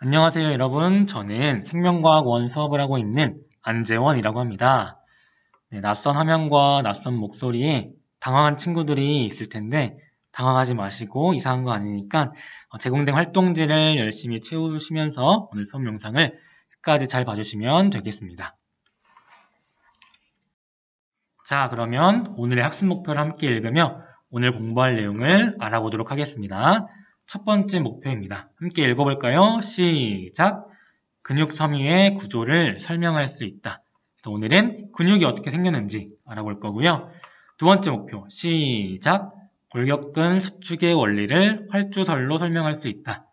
안녕하세요, 여러분. 저는 생명과학 원 수업을 하고 있는 안재원이라고 합니다. 네, 낯선 화면과 낯선 목소리에 당황한 친구들이 있을 텐데 당황하지 마시고 이상한 거 아니니까 제공된 활동지를 열심히 채우시면서 오늘 수업 영상을 끝까지 잘 봐주시면 되겠습니다. 자, 그러면 오늘의 학습 목표를 함께 읽으며 오늘 공부할 내용을 알아보도록 하겠습니다. 첫 번째 목표입니다. 함께 읽어볼까요? 시작! 근육 섬유의 구조를 설명할 수 있다. 그래서 오늘은 근육이 어떻게 생겼는지 알아볼 거고요. 두 번째 목표, 시작! 골격근 수축의 원리를 활주설로 설명할 수 있다.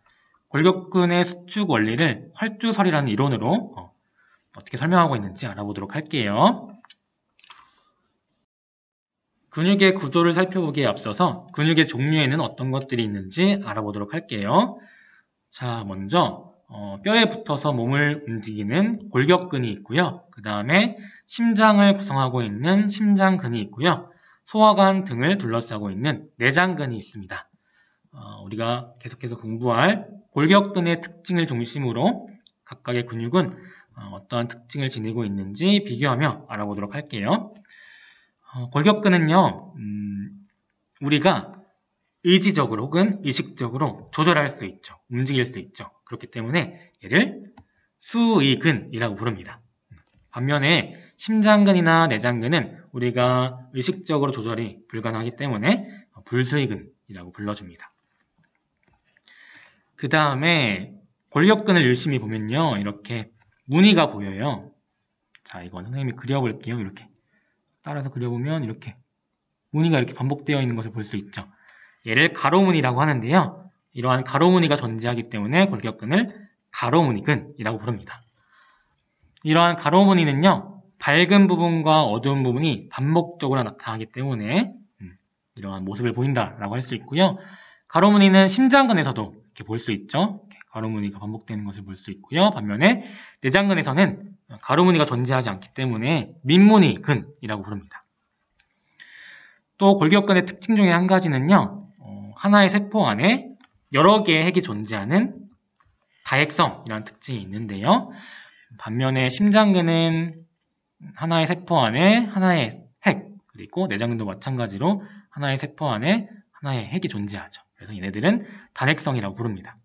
골격근의 수축 원리를 활주설이라는 이론으로 어떻게 설명하고 있는지 알아보도록 할게요. 근육의 구조를 살펴보기에 앞서서 근육의 종류에는 어떤 것들이 있는지 알아보도록 할게요. 자, 먼저 뼈에 붙어서 몸을 움직이는 골격근이 있고요. 그 다음에 심장을 구성하고 있는 심장근이 있고요. 소화관 등을 둘러싸고 있는 내장근이 있습니다. 우리가 계속해서 공부할 골격근의 특징을 중심으로 각각의 근육은 어떠한 특징을 지니고 있는지 비교하며 알아보도록 할게요. 골격근은요, 우리가 의지적으로 혹은 의식적으로 조절할 수 있죠. 움직일 수 있죠. 그렇기 때문에 얘를 수의근이라고 부릅니다. 반면에 심장근이나 내장근은 우리가 의식적으로 조절이 불가능하기 때문에 불수의근이라고 불러줍니다. 그 다음에 골격근을 열심히 보면요, 이렇게 무늬가 보여요. 자, 이건 선생님이 그려볼게요. 이렇게 따라서 그려보면 이렇게 무늬가 이렇게 반복되어 있는 것을 볼 수 있죠. 얘를 가로무늬라고 하는데요. 이러한 가로무늬가 존재하기 때문에 골격근을 가로무늬근이라고 부릅니다. 이러한 가로무늬는요, 밝은 부분과 어두운 부분이 반복적으로 나타나기 때문에 이러한 모습을 보인다라고 할 수 있고요. 가로무늬는 심장근에서도 이렇게 볼 수 있죠. 이렇게 가로무늬가 반복되는 것을 볼 수 있고요. 반면에 내장근에서는 가로무늬가 존재하지 않기 때문에 민무늬근이라고 부릅니다. 또 골격근의 특징 중에 한 가지는요, 하나의 세포 안에 여러 개의 핵이 존재하는 다핵성이라는 특징이 있는데요. 반면에 심장근은 하나의 세포 안에 하나의 핵, 그리고 내장근도 마찬가지로 하나의 세포 안에 하나의 핵이 존재하죠. 그래서 얘네들은 단핵성이라고 부릅니다.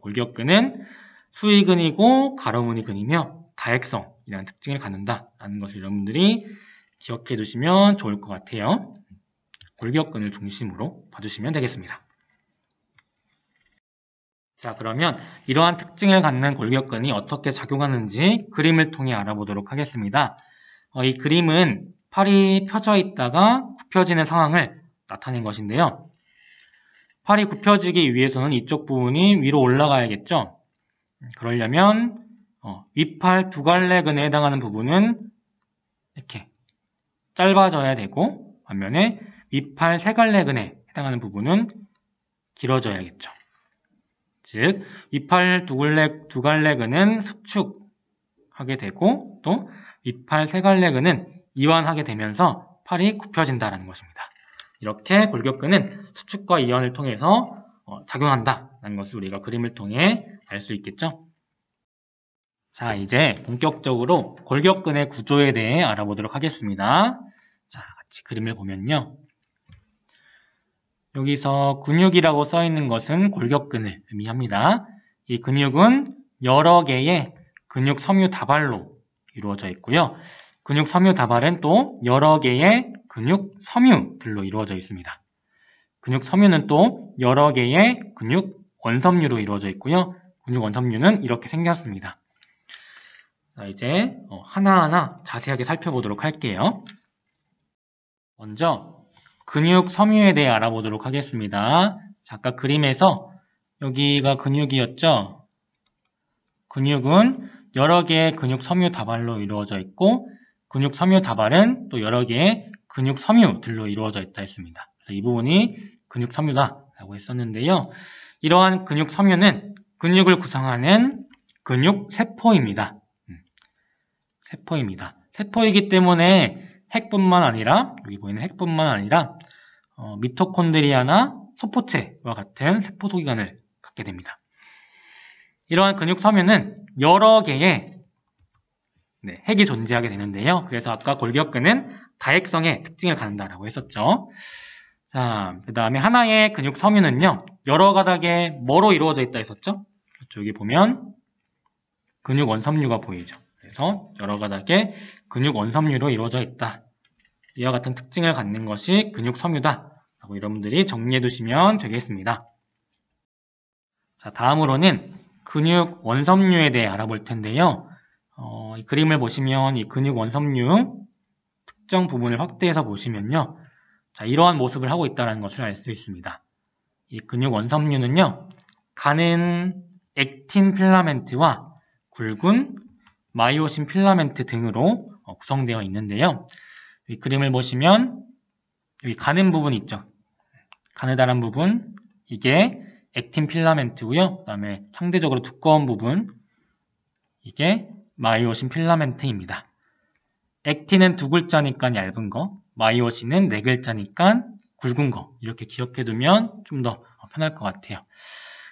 골격근은 수의근이고 가로무늬근이며 다핵성이라는 특징을 갖는다라는 것을 여러분들이 기억해 두시면 좋을 것 같아요. 골격근을 중심으로 봐주시면 되겠습니다. 자, 그러면 이러한 특징을 갖는 골격근이 어떻게 작용하는지 그림을 통해 알아보도록 하겠습니다. 이 그림은 팔이 펴져 있다가 굽혀지는 상황을 나타낸 것인데요. 팔이 굽혀지기 위해서는 이쪽 부분이 위로 올라가야겠죠. 그러려면 윗팔 두 갈래근에 해당하는 부분은 이렇게 짧아져야 되고, 반면에 윗팔 세 갈래근에 해당하는 부분은 길어져야겠죠. 즉, 윗팔 두 갈래근은 수축하게 되고, 또 윗팔 세 갈래근은 이완하게 되면서 팔이 굽혀진다는 것입니다. 이렇게 골격근은 수축과 이완을 통해서 작용한다는 것을 우리가 그림을 통해 알 수 있겠죠. 자, 이제 본격적으로 골격근의 구조에 대해 알아보도록 하겠습니다. 자, 같이 그림을 보면요. 여기서 근육이라고 써 있는 것은 골격근을 의미합니다. 이 근육은 여러 개의 근육 섬유 다발로 이루어져 있고요. 근육 섬유 다발은 또 여러 개의 근육 섬유들로 이루어져 있습니다. 근육 섬유는 또 여러 개의 근육 원섬유로 이루어져 있고요. 근육 원섬유는 이렇게 생겼습니다. 자, 이제 하나하나 자세하게 살펴보도록 할게요. 먼저 근육 섬유에 대해 알아보도록 하겠습니다. 자, 아까 그림에서 여기가 근육이었죠? 근육은 여러 개의 근육 섬유 다발로 이루어져 있고, 근육 섬유 다발은 또 여러 개의 근육 섬유들로 이루어져 있다 했습니다. 그래서 이 부분이 근육 섬유다라고 했었는데요. 이러한 근육 섬유는 근육을 구성하는 근육 세포입니다. 세포입니다. 세포이기 때문에 핵뿐만 아니라, 여기 보이는 핵뿐만 아니라 미토콘드리아나 소포체와 같은 세포 소기관을 갖게 됩니다. 이러한 근육 섬유는 여러 개의 핵이 존재하게 되는데요. 그래서 아까 골격근은 다핵성의 특징을 갖는다라고 했었죠. 자, 그 다음에 하나의 근육 섬유는요, 여러 가닥의 뭐로 이루어져 있다 했었죠? 여기 보면 근육 원섬유가 보이죠. 그래서 여러 가닥의 근육 원섬유로 이루어져 있다. 이와 같은 특징을 갖는 것이 근육 섬유다 라고 여러분들이 정리해 두시면 되겠습니다. 자, 다음으로는 근육 원섬유에 대해 알아볼 텐데요. 이 그림을 보시면 이 근육 원섬유 특정 부분을 확대해서 보시면요. 자, 이러한 모습을 하고 있다는 것을 알 수 있습니다. 이 근육 원섬유는요, 가는 액틴 필라멘트와 굵은 마이오신 필라멘트 등으로 구성되어 있는데요. 이 그림을 보시면 여기 가는 부분 있죠. 가느다란 부분, 이게 액틴 필라멘트고요. 그 다음에 상대적으로 두꺼운 부분, 이게 마이오신 필라멘트입니다. 액틴은 2글자니까 얇은 거, 마이오신은 4글자니까 굵은 거, 이렇게 기억해 두면 좀 더 편할 것 같아요.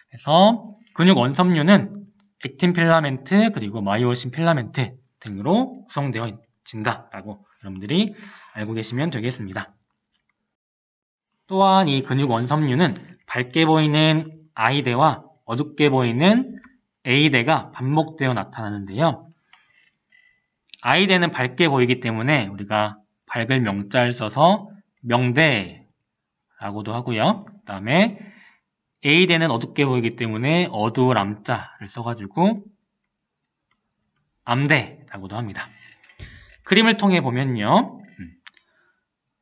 그래서 근육 원섬유는 액틴 필라멘트 그리고 마이오신 필라멘트 등으로 구성되어진다라고 여러분들이 알고 계시면 되겠습니다. 또한 이 근육 원섬유는 밝게 보이는 I대와 어둡게 보이는 A대가 반복되어 나타나는데요. I대는 밝게 보이기 때문에 우리가 밝을 명자를 써서 명대라고도 하고요. 그 다음에 A대는 어둡게 보이기 때문에 어두울 암자를 써가지고 암대라고도 합니다. 그림을 통해 보면요.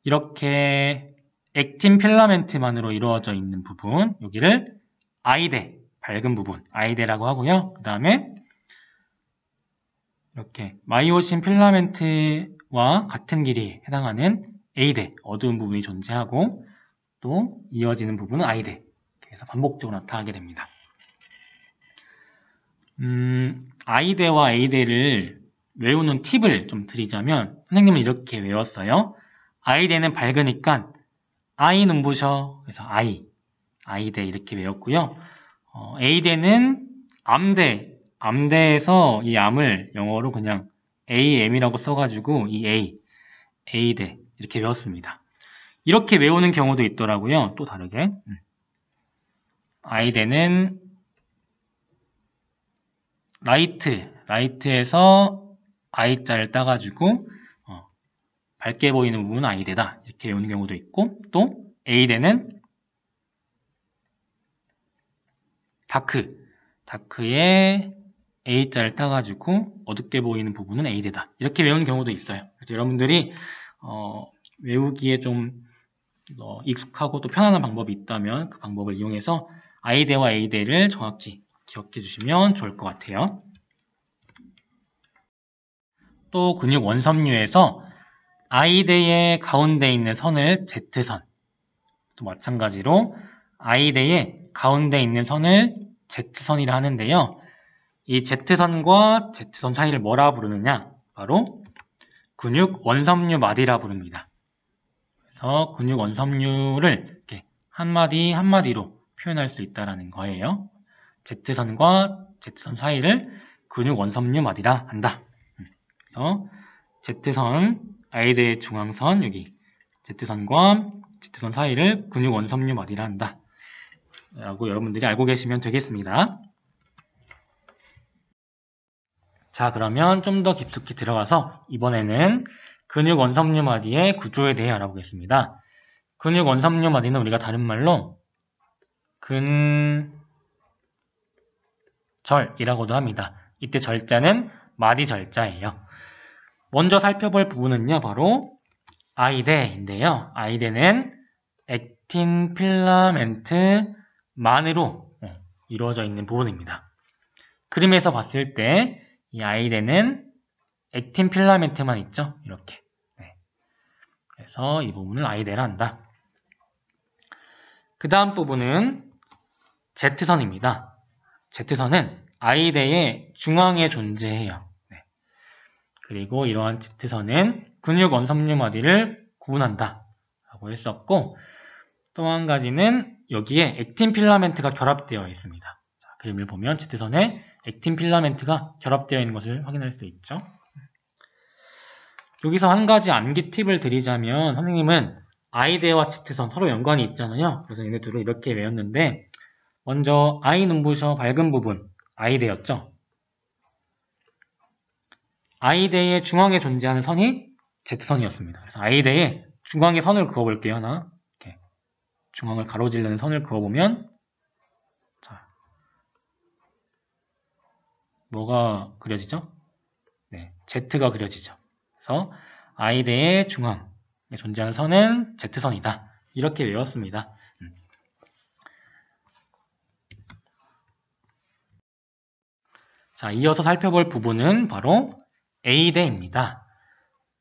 이렇게 액틴 필라멘트만으로 이루어져 있는 부분, 여기를 I대, 밝은 부분, I대라고 하고요. 그 다음에 이렇게 마이오신 필라멘트와 같은 길이에 해당하는 A대, 어두운 부분이 존재하고 또 이어지는 부분은 I대. 그래서 반복적으로 나타나게 됩니다. I대와 A대를 외우는 팁을 좀 드리자면 선생님은 이렇게 외웠어요. I대는 밝으니까 I 눈부셔. 그래서 I대 이렇게 외웠고요. A대는 암대, 암대에서 이 암을 영어로 그냥 AM이라고 써가지고 이 A대 이렇게 외웠습니다. 이렇게 외우는 경우도 있더라고요. 또 다르게. I대는 라이트에서 I자를 따가지고 밝게 보이는 부분은 I대다 이렇게 외우는 경우도 있고, 또 A대는 다크에 A자를 따가지고 어둡게 보이는 부분은 A대다 이렇게 외우는 경우도 있어요. 그래서 여러분들이 외우기에 좀 익숙하고 또 편안한 방법이 있다면 그 방법을 이용해서 I대와 A대를 정확히 기억해 주시면 좋을 것 같아요. 또 근육 원섬유에서 I대의 가운데 있는 선을 Z선, 또 마찬가지로 I대의 가운데 있는 선을 Z선이라 하는데요. 이 Z선과 Z선 사이를 뭐라 부르느냐? 바로 근육 원섬유 마디라 부릅니다. 그래서 근육 원섬유를 이렇게 한마디 한마디로 표현할 수 있다는 거예요. Z선과 Z선 사이를 근육 원섬유 마디라 한다. 그래서 Z선, I대의 중앙선, 여기 Z선과 Z선 사이를 근육 원섬유 마디라 한다. 라고 여러분들이 알고 계시면 되겠습니다. 자, 그러면 좀 더 깊숙이 들어가서 이번에는 근육 원섬유 마디의 구조에 대해 알아보겠습니다. 근육 원섬유 마디는 우리가 다른 말로 근절이라고도 합니다. 이때 절자는 마디 절자예요. 먼저 살펴볼 부분은요, 바로 I대인데요. I대는 액틴 필라멘트만으로 이루어져 있는 부분입니다. 그림에서 봤을 때 이 I대는 액틴 필라멘트만 있죠? 이렇게. 그래서 이 부분을 I대라 한다. 그 다음 부분은 Z선입니다. Z선은 I대의 중앙에 존재해요. 그리고 이러한 Z선은 근육 원섬유 마디를 구분한다 라고 했었고, 또 한 가지는 여기에 액틴 필라멘트가 결합되어 있습니다. 그림을 보면 Z선에 액틴 필라멘트가 결합되어 있는 것을 확인할 수 있죠. 여기서 한 가지 암기 팁을 드리자면 선생님은 I대와 Z선 서로 연관이 있잖아요. 그래서 얘네 둘을 이렇게 외웠는데 먼저 I 눈부셔 밝은 부분 I대였죠. I대의 중앙에 존재하는 선이 Z선이었습니다. 그래서 I대에 중앙에 선을 그어볼게요. 하나 이렇게 중앙을 가로지르는 선을 그어보면 자, 뭐가 그려지죠? 네, Z가 그려지죠. 그래서 I대의 중앙에 존재하는 선은 Z선이다. 이렇게 외웠습니다. 자, 이어서 살펴볼 부분은 바로 A대입니다.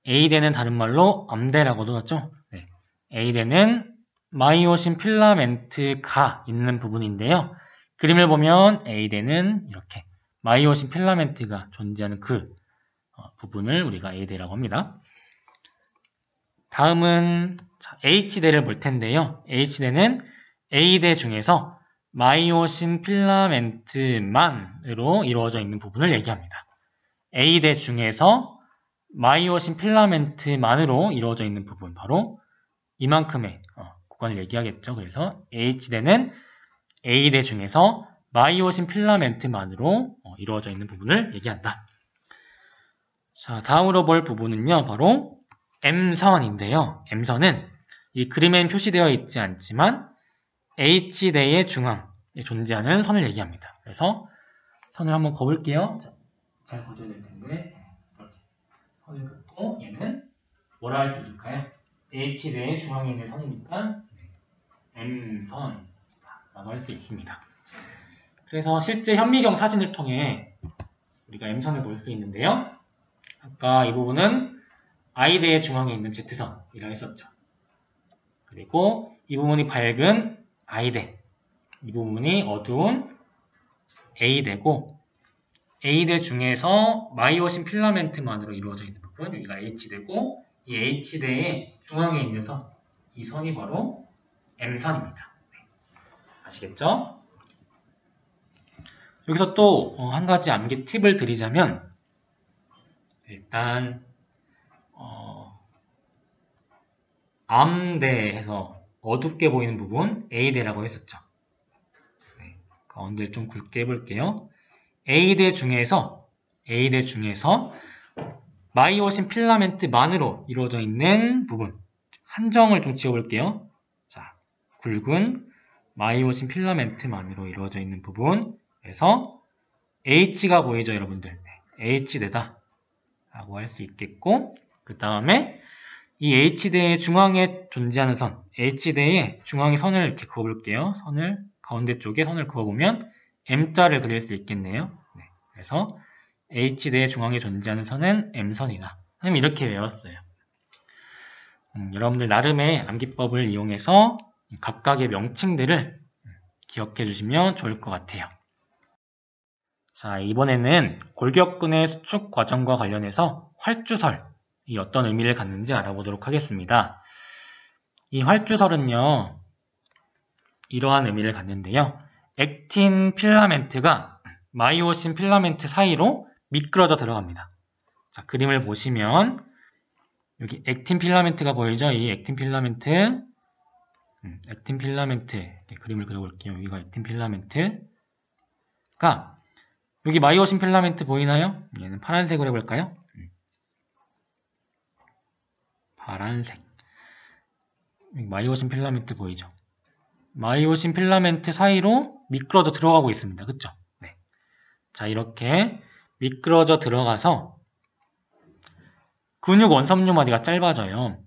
A대는 다른 말로 암대라고도 하죠. 네. A대는 마이오신 필라멘트가 있는 부분인데요. 그림을 보면 A대는 이렇게 마이오신 필라멘트가 존재하는 그 부분을 우리가 A대라고 합니다. 다음은 H대를 볼 텐데요. H대는 A대 중에서 마이오신 필라멘트만으로 이루어져 있는 부분을 얘기합니다. A대 중에서 마이오신 필라멘트만으로 이루어져 있는 부분, 바로 이만큼의 구간을 얘기하겠죠. 그래서 H대는 A대 중에서 마이오신 필라멘트만으로 이루어져 있는 부분을 얘기한다. 자, 다음으로 볼 부분은요, 바로 M선인데요. M선은 이 그림엔 표시되어 있지 않지만 H대의 중앙에 존재하는 선을 얘기합니다. 그래서 선을 한번 그어볼게요. 잘 그려야 될 텐데 이렇게 선을 긋고 얘는 뭐라 할 수 있을까요? H대의 중앙에 있는 선이니까 M선이라고 할 수 있습니다. 그래서 실제 현미경 사진을 통해 우리가 M선을 볼 수 있는데요. 아까 이 부분은 I대의 중앙에 있는 Z선이라 했었죠. 그리고 이 부분이 밝은 I대, 이 부분이 어두운 A대고, A대 중에서 마이오신 필라멘트만으로 이루어져 있는 부분, 여기가 H대고, 이 H대의 중앙에 있는 선, 이 선이 바로 M선입니다. 아시겠죠? 여기서 또 한 가지 암기 팁을 드리자면, 일단 암대에서 어둡게 보이는 부분 A대라고 했었죠. 네, 가운데를 좀 굵게 해볼게요. A대 중에서 마이오신 필라멘트만으로 이루어져 있는 부분, 한정을 좀 지어볼게요. 자, 굵은 마이오신 필라멘트만으로 이루어져 있는 부분에서 H가 보이죠, 여러분들? 네, H대다 라고 할 수 있겠고, 그 다음에 이 H대의 중앙에 존재하는 선, H대의 중앙에 선을 이렇게 그어볼게요. 선을, 가운데 쪽에 선을 그어보면 M자를 그릴 수 있겠네요. 네, 그래서 H대의 중앙에 존재하는 선은 M선이다. 선생님 이렇게 외웠어요. 여러분들 나름의 암기법을 이용해서 각각의 명칭들을 기억해 주시면 좋을 것 같아요. 자, 이번에는 골격근의 수축 과정과 관련해서 활주설이 어떤 의미를 갖는지 알아보도록 하겠습니다. 이 활주설은요, 이러한 의미를 갖는데요. 액틴 필라멘트가 마이오신 필라멘트 사이로 미끄러져 들어갑니다. 자, 그림을 보시면 여기 액틴 필라멘트가 보이죠? 이 액틴 필라멘트, 그림을 그려볼게요. 여기가 액틴 필라멘트가, 여기 마이오신 필라멘트 보이나요? 얘는 파란색으로 해볼까요? 파란색. 마이오신 필라멘트 보이죠? 마이오신 필라멘트 사이로 미끄러져 들어가고 있습니다. 그쵸? 네. 자, 이렇게 미끄러져 들어가서 근육 원섬유 마디가 짧아져요.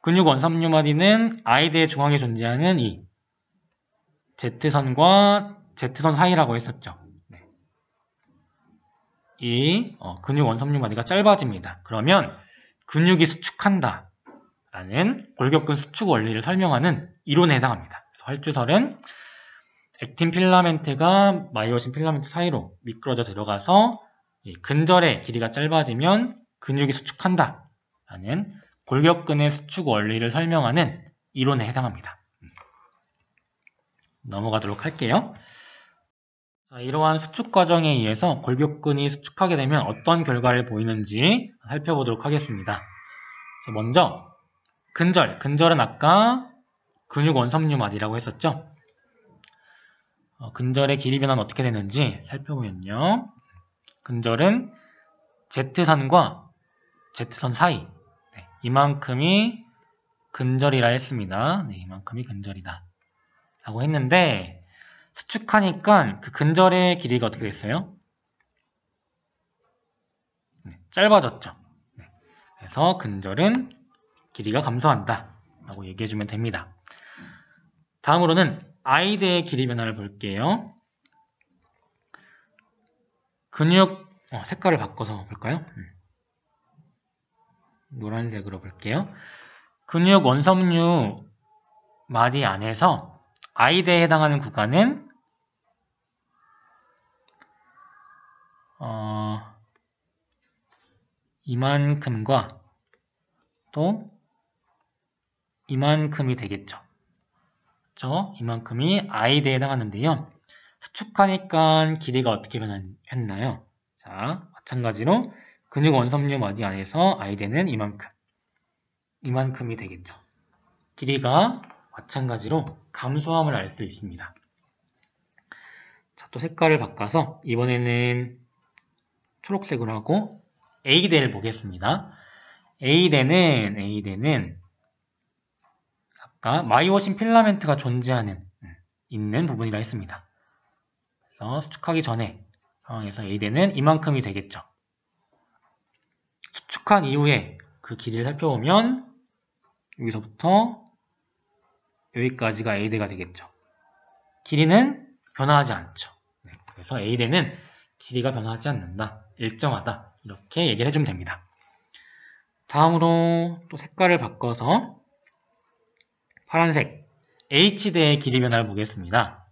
근육 원섬유 마디는 I대의 중앙에 존재하는 이 Z선과 Z선 사이라고 했었죠. 네. 이 근육 원섬유 마디가 짧아집니다. 그러면 근육이 수축한다 라는 골격근 수축 원리를 설명하는 이론에 해당합니다. 그래서 활주설은 액틴 필라멘트가 마이오신 필라멘트 사이로 미끄러져 들어가서 근절의 길이가 짧아지면 근육이 수축한다 라는 골격근의 수축 원리를 설명하는 이론에 해당합니다. 넘어가도록 할게요. 자, 이러한 수축 과정에 의해서 골격근이 수축하게 되면 어떤 결과를 보이는지 살펴보도록 하겠습니다. 자, 먼저 근절은 아까 근육 원섬유마디라고 했었죠. 근절의 길이 변화는 어떻게 되는지 살펴보면요. 근절은 Z선과 Z선 사이, 이만큼이 근절이라 했습니다. 이만큼이 근절이다 라고 했는데, 수축하니까 그 근절의 길이가 어떻게 됐어요? 짧아졌죠. 그래서 근절은 길이가 감소한다 라고 얘기해주면 됩니다. 다음으로는 I대의 길이 변화를 볼게요. 근육 색깔을 바꿔서 볼까요? 노란색으로 볼게요. 근육 원섬유 마디 안에서 I대에 해당하는 구간은 이만큼과 또 이만큼이 되겠죠. 이만큼이 I대에 해당하는데요. 수축하니까 길이가 어떻게 변했나요? 자, 마찬가지로 근육 원섬유 마디 안에서 I대는 이만큼이 되겠죠. 길이가 마찬가지로 감소함을 알 수 있습니다. 자, 또 색깔을 바꿔서 이번에는 초록색으로 하고 A대를 보겠습니다. A대는 아까 마이오신 필라멘트가 있는 부분이라 했습니다. 그래서 수축하기 전에 상황에서 A대는 이만큼이 되겠죠. 수축한 이후에 그 길이를 살펴보면 여기서부터 여기까지가 A대가 되겠죠. 길이는 변화하지 않죠. 그래서 A대는 길이가 변화하지 않는다, 일정하다, 이렇게 얘기를 해주면 됩니다. 다음으로 또 색깔을 바꿔서 파란색 H대의 길이 변화를 보겠습니다.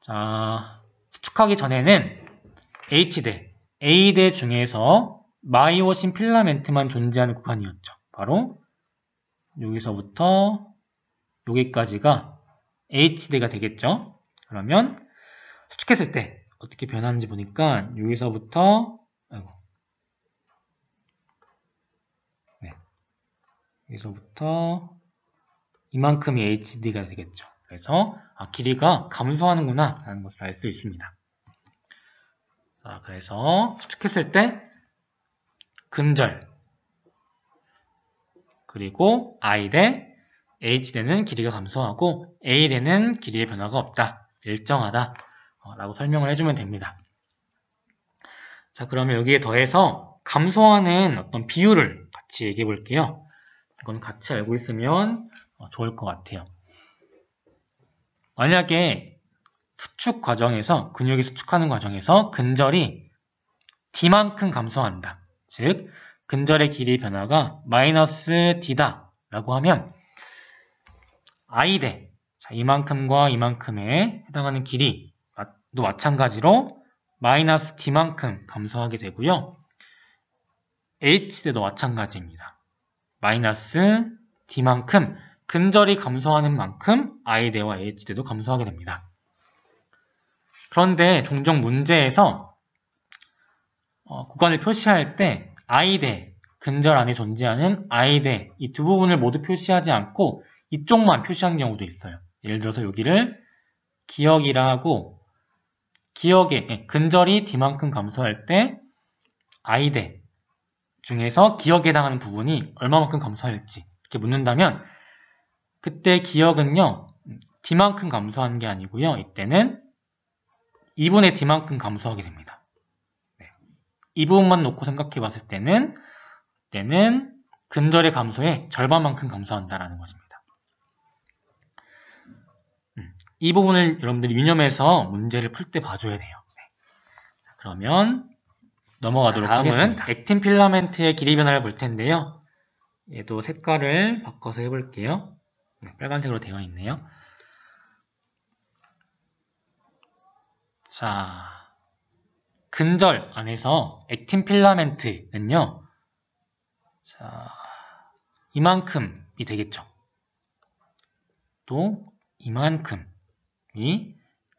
자, 수축하기 전에는 H대, A대 중에서 마이오신 필라멘트만 존재하는 구간이었죠. 바로 여기서부터 여기까지가 H대가 되겠죠. 그러면 수축했을 때 어떻게 변하는지 보니까 여기서부터 여기서부터 이만큼이 HD가 되겠죠. 그래서 길이가 감소하는구나 라는 것을 알 수 있습니다. 자, 그래서 수축했을 때 근절 그리고 I대, H대는 길이가 감소하고 A대는 길이의 변화가 없다, 일정하다 라고 설명을 해주면 됩니다. 자, 그러면 여기에 더해서 감소하는 어떤 비율을 같이 얘기해 볼게요. 이건 같이 알고 있으면 좋을 것 같아요. 만약에 수축 과정에서, 근육이 수축하는 과정에서 근절이 D만큼 감소한다. 즉, 근절의 길이 변화가 마이너스 D다 라고 하면 I대, 이만큼과 이만큼에 해당하는 길이도 마찬가지로 마이너스 D만큼 감소하게 되고요. H대도 마찬가지입니다. 마이너스 D만큼 근절이 감소하는 만큼 I대와 H대도 감소하게 됩니다. 그런데 종종 문제에서 구간을 표시할 때 I대, 근절 안에 존재하는 I대, 이 두 부분을 모두 표시하지 않고 이쪽만 표시하는 경우도 있어요. 예를 들어서 여기를 기역이라 하고 기역에 근절이 D만큼 감소할 때 I대 중에서 기역에 해당하는 부분이 얼마만큼 감소할지 이렇게 묻는다면 그때 기역은요 D만큼 감소하는 게 아니고요. 이때는 2분의 D만큼 감소하게 됩니다. 이 부분만 놓고 생각해 봤을 때는 근절의 감소의 절반만큼 감소한다라는 것입니다. 이 부분을 여러분들이 유념해서 문제를 풀 때 봐줘야 돼요. 그러면 넘어가도록 하겠습니다. 액틴 필라멘트의 길이 변화를 볼 텐데요. 얘도 색깔을 바꿔서 해볼게요. 빨간색으로 되어 있네요. 자, 근절 안에서 액틴 필라멘트는요. 자, 이만큼이 되겠죠. 또 이만큼이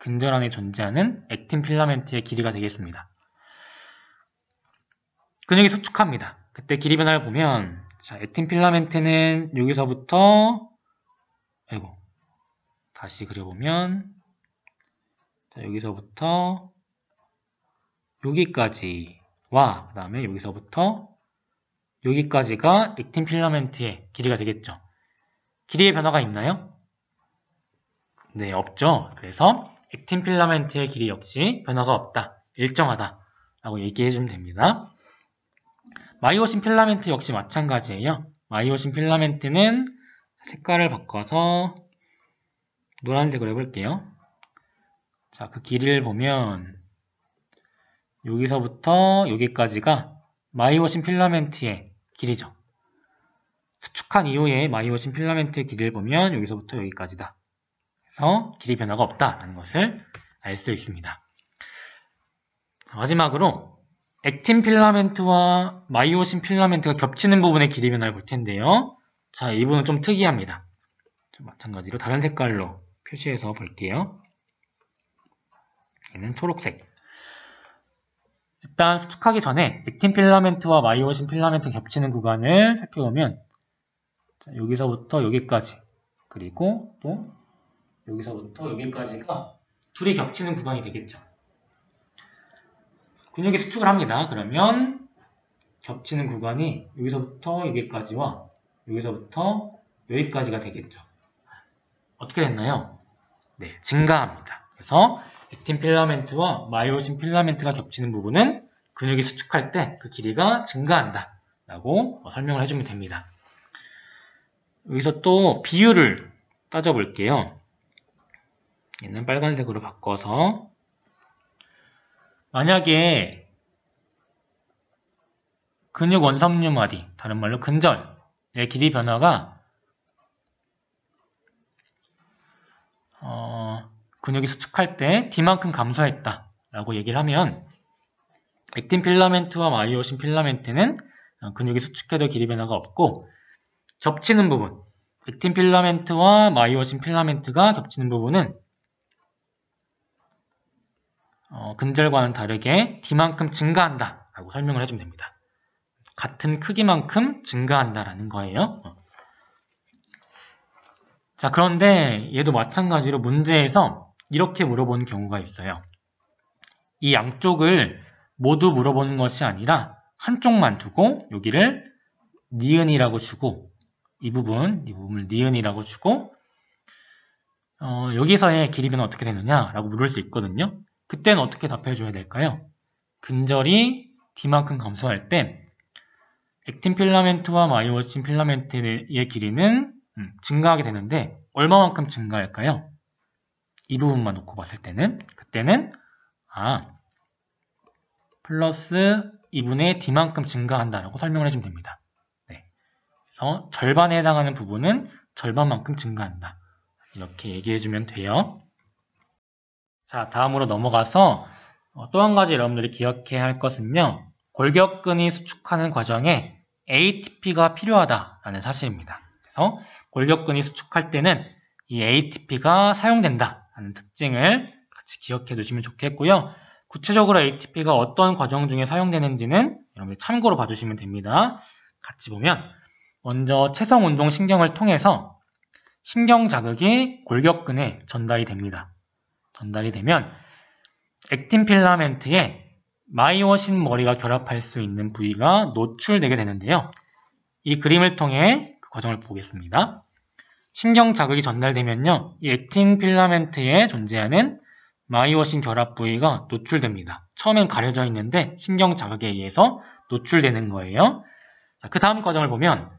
근절 안에 존재하는 액틴 필라멘트의 길이가 되겠습니다. 근육이 수축합니다. 그때 길이 변화를 보면, 자, 액틴 필라멘트는 여기서부터, 다시 그려보면, 자, 여기서부터 여기까지와, 그 다음에 여기서부터 여기까지가 액틴 필라멘트의 길이가 되겠죠. 길이의 변화가 있나요? 네, 없죠. 그래서 액틴 필라멘트의 길이 역시 변화가 없다, 일정하다 라고 얘기해주면 됩니다. 마이오신 필라멘트 역시 마찬가지예요. 마이오신 필라멘트는 색깔을 바꿔서 노란색으로 해볼게요. 자, 그 길이를 보면 여기서부터 여기까지가 마이오신 필라멘트의 길이죠. 수축한 이후에 마이오신 필라멘트의 길이를 보면 여기서부터 여기까지다. 그래서 길이 변화가 없다라는 것을 알 수 있습니다. 마지막으로 액틴 필라멘트와 마이오신 필라멘트가 겹치는 부분의 길이 변화를 볼 텐데요. 자, 이 부분은 좀 특이합니다. 마찬가지로 다른 색깔로 표시해서 볼게요. 얘는 초록색. 일단 수축하기 전에 액틴 필라멘트와 마이오신 필라멘트 겹치는 구간을 살펴보면, 자, 여기서부터 여기까지, 그리고 또 여기서부터 여기까지가 둘이 겹치는 구간이 되겠죠. 근육이 수축을 합니다. 그러면 겹치는 구간이 여기서부터 여기까지와 여기서부터 여기까지가 되겠죠. 어떻게 됐나요? 네, 증가합니다. 그래서 액틴 필라멘트와 마이오신 필라멘트가 겹치는 부분은 근육이 수축할 때 그 길이가 증가한다 라고 설명을 해주면 됩니다. 여기서 또 비율을 따져볼게요. 얘는 빨간색으로 바꿔서, 만약에 근육 원섬유 마디, 다른 말로 근절의 길이 변화가 근육이 수축할 때 D만큼 감소했다 라고 얘기를 하면, 액틴 필라멘트와 마이오신 필라멘트는 근육이 수축해도 길이 변화가 없고, 겹치는 부분, 액틴 필라멘트와 마이오신 필라멘트가 겹치는 부분은 근절과는 다르게 D만큼 증가한다 라고 설명을 해주면 됩니다. 같은 크기만큼 증가한다 라는 거예요. 자, 그런데 얘도 마찬가지로 문제에서 이렇게 물어보는 경우가 있어요. 이 양쪽을 모두 물어보는 것이 아니라 한쪽만 두고 여기를 니은이라고 주고, 이 부분을 니은이라고 주고, 여기서의 길이 변화 어떻게 되느냐라고 물을 수 있거든요. 그때는 어떻게 답해줘야 될까요? 근절이 D만큼 감소할 때 액틴 필라멘트와 마이오신 필라멘트의 길이는 증가하게 되는데, 얼마만큼 증가할까요? 이 부분만 놓고 봤을 때는, 그때는 플러스 2분의 D만큼 증가한다라고 설명을 해주면 됩니다. 네. 그래서 절반에 해당하는 부분은 절반만큼 증가한다, 이렇게 얘기해주면 돼요. 자, 다음으로 넘어가서 또 한 가지 여러분들이 기억해야 할 것은요, 골격근이 수축하는 과정에 ATP가 필요하다라는 사실입니다. 그래서 골격근이 수축할 때는 이 ATP가 사용된다라는 특징을 같이 기억해 두시면 좋겠고요. 구체적으로 ATP가 어떤 과정 중에 사용되는지는 여러분들 참고로 봐주시면 됩니다. 같이 보면, 먼저 체성운동신경을 통해서 신경 자극이 골격근에 전달이 됩니다. 전달이 되면 액틴 필라멘트에 마이오신 머리가 결합할 수 있는 부위가 노출되게 되는데요. 이 그림을 통해 그 과정을 보겠습니다. 신경 자극이 전달되면요, 이 액틴 필라멘트에 존재하는 마이오신 결합 부위가 노출됩니다. 처음엔 가려져 있는데 신경 자극에 의해서 노출되는 거예요. 그 다음 과정을 보면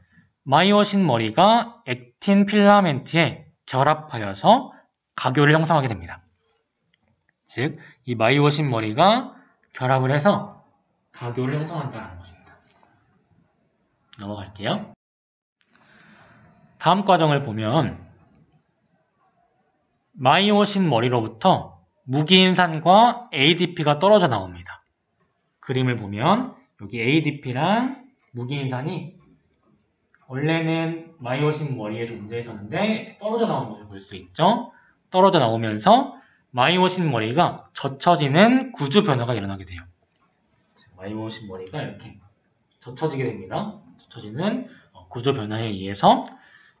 마이오신 머리가 액틴 필라멘트에 결합하여서 가교를 형성하게 됩니다. 즉, 이 마이오신 머리가 결합을 해서 가교를 형성한다는 것입니다. 넘어갈게요. 다음 과정을 보면 마이오신 머리로부터 무기인산과 ADP가 떨어져 나옵니다. 그림을 보면 여기 ADP랑 무기인산이 원래는 마이오신 머리에 존재했었는데 떨어져 나온 것을 볼 수 있죠. 떨어져 나오면서 마이오신 머리가 젖혀지는 구조 변화가 일어나게 돼요. 마이오신 머리가 이렇게 젖혀지게 됩니다. 젖혀지는 구조 변화에 의해서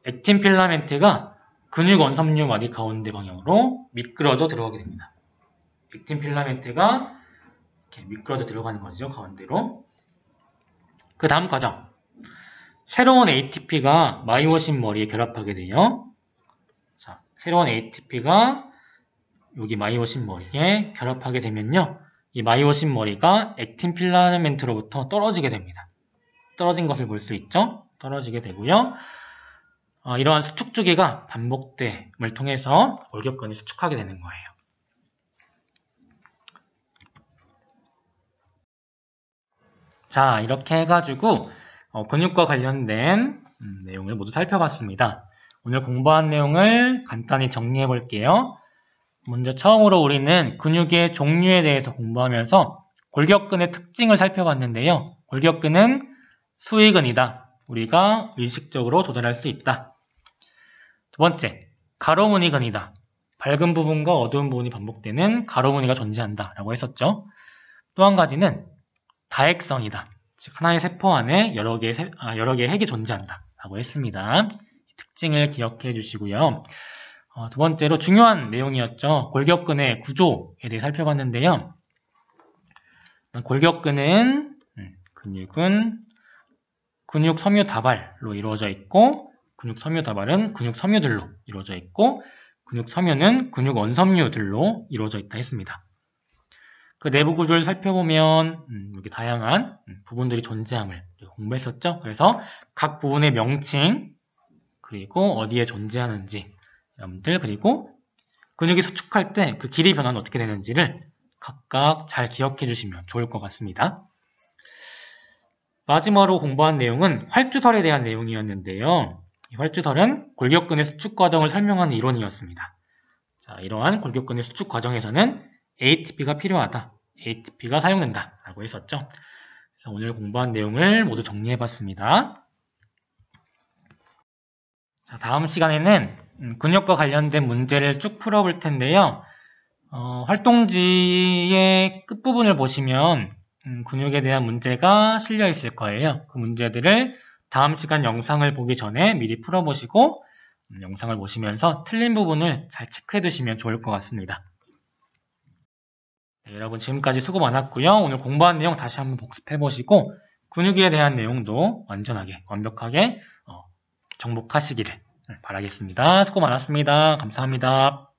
액틴 필라멘트가 근육 원섬유 마디 가운데 방향으로 미끄러져 들어가게 됩니다. 액틴 필라멘트가 이렇게 미끄러져 들어가는 거죠, 가운데로. 그 다음 과정. 새로운 ATP가 마이오신 머리에 결합하게 돼요. 자, 새로운 ATP가 여기 마이오신 머리에 결합하게 되면요. 이 마이오신 머리가 액틴 필라멘트로부터 떨어지게 됩니다. 떨어진 것을 볼 수 있죠? 떨어지게 되고요. 이러한 수축 주기가 반복됨을 통해서 골격근이 수축하게 되는 거예요. 자, 이렇게 해가지고 근육과 관련된 내용을 모두 살펴봤습니다. 오늘 공부한 내용을 간단히 정리해 볼게요. 먼저 처음으로 우리는 근육의 종류에 대해서 공부하면서 골격근의 특징을 살펴봤는데요. 골격근은 수위근이다. 우리가 의식적으로 조절할 수 있다. 두 번째, 가로무늬근이다. 밝은 부분과 어두운 부분이 반복되는 가로무늬가 존재한다 라고 했었죠. 또 한 가지는 다핵성이다. 즉 하나의 세포 안에 여러 개의 핵이 존재한다 라고 했습니다. 이 특징을 기억해 주시고요. 두 번째로 중요한 내용이었죠. 골격근의 구조에 대해 살펴봤는데요. 골격근은 근육은 근육 섬유 다발로 이루어져 있고, 근육 섬유 다발은 근육 섬유들로 이루어져 있고, 근육 섬유는 근육 원섬유들로 이루어져 있다 했습니다. 그 내부 구조를 살펴보면 여기 다양한 부분들이 존재함을 공부했었죠. 그래서 각 부분의 명칭, 그리고 어디에 존재하는지 여러분들, 그리고 근육이 수축할 때 그 길이 변화는 어떻게 되는지를 각각 잘 기억해 주시면 좋을 것 같습니다. 마지막으로 공부한 내용은 활주설에 대한 내용이었는데요. 이 활주설은 골격근의 수축 과정을 설명하는 이론이었습니다. 자, 이러한 골격근의 수축 과정에서는 ATP가 필요하다, ATP가 사용된다 라고 했었죠. 그래서 오늘 공부한 내용을 모두 정리해 봤습니다. 자, 다음 시간에는 근육과 관련된 문제를 쭉 풀어볼 텐데요. 활동지의 끝부분을 보시면 근육에 대한 문제가 실려 있을 거예요. 그 문제들을 다음 시간 영상을 보기 전에 미리 풀어보시고 영상을 보시면서 틀린 부분을 잘 체크해 두시면 좋을 것 같습니다. 네, 여러분 지금까지 수고 많았고요. 오늘 공부한 내용 다시 한번 복습해 보시고 근육에 대한 내용도 완벽하게 정복하시기를 바라겠습니다. 수고 많았습니다. 감사합니다.